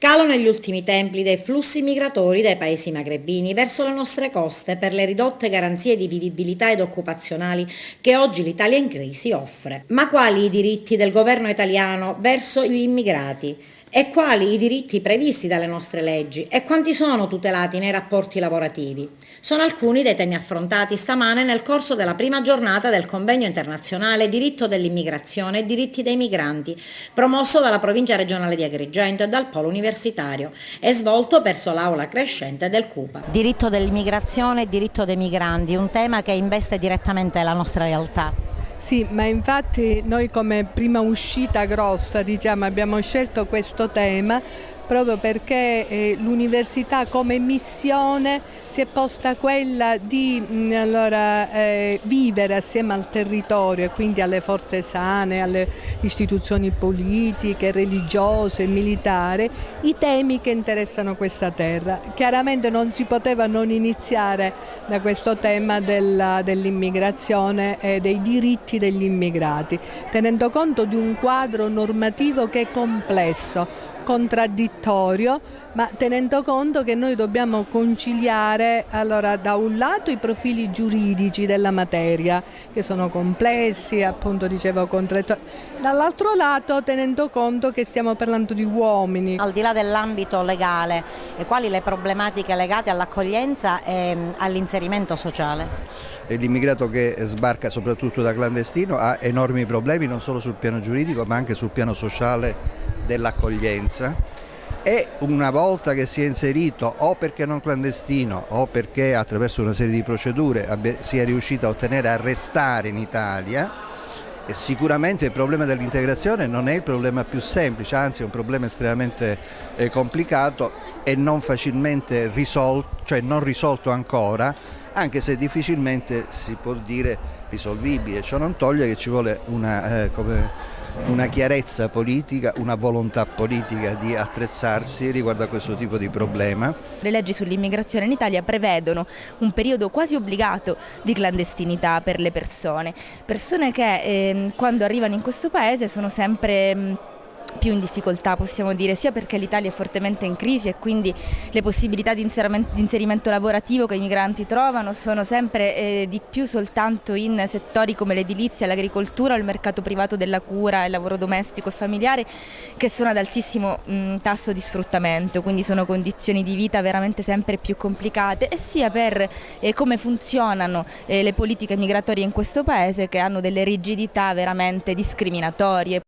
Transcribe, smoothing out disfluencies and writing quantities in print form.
Calo negli ultimi tempi dei flussi migratori dai paesi magrebini verso le nostre coste per le ridotte garanzie di vivibilità ed occupazionali che oggi l'Italia in crisi offre. Ma quali i diritti del governo italiano verso gli immigrati? E quali i diritti previsti dalle nostre leggi? E quanti sono tutelati nei rapporti lavorativi? Sono alcuni dei temi affrontati stamane nel corso della prima giornata del convegno internazionale Diritto dell'immigrazione e diritti dei migranti, promosso dalla provincia regionale di Agrigento e dal polo universitario e svolto presso l'aula crescente del CUPA. Diritto dell'immigrazione e diritto dei migranti, un tema che investe direttamente la nostra realtà. Sì, ma infatti noi come prima uscita grossa abbiamo scelto questo tema proprio perché l'università come missione si è posta quella di vivere assieme al territorio e quindi alle forze sane, alle istituzioni politiche, religiose, militari, i temi che interessano questa terra. Chiaramente non si poteva non iniziare da questo tema dell'immigrazione e dei diritti degli immigrati, tenendo conto di un quadro normativo che è complesso, contraddittorio, ma tenendo conto che noi dobbiamo conciliare da un lato i profili giuridici della materia che sono complessi, appunto dicevo contrattuali, dall'altro lato tenendo conto che stiamo parlando di uomini. Al di là dell'ambito legale, quali le problematiche legate all'accoglienza e all'inserimento sociale? L'immigrato che sbarca soprattutto da clandestino ha enormi problemi non solo sul piano giuridico ma anche sul piano sociale dell'accoglienza e una volta che si è inserito o perché non clandestino o perché attraverso una serie di procedure sia riuscito a ottenere a restare in Italia, sicuramente il problema dell'integrazione non è il problema più semplice, anzi è un problema estremamente complicato e non facilmente risolto, cioè non risolto ancora, anche se difficilmente si può dire risolvibile. Ciò non toglie che ci vuole una chiarezza politica, una volontà politica di attrezzarsi riguardo a questo tipo di problema. Le leggi sull'immigrazione in Italia prevedono un periodo quasi obbligato di clandestinità per le persone che quando arrivano in questo paese sono sempre più in difficoltà, possiamo dire, sia perché l'Italia è fortemente in crisi e quindi le possibilità di inserimento lavorativo che i migranti trovano sono sempre di più soltanto in settori come l'edilizia, l'agricoltura o il mercato privato della cura, il lavoro domestico e familiare, che sono ad altissimo tasso di sfruttamento, quindi sono condizioni di vita veramente sempre più complicate, e sia per come funzionano le politiche migratorie in questo paese, che hanno delle rigidità veramente discriminatorie.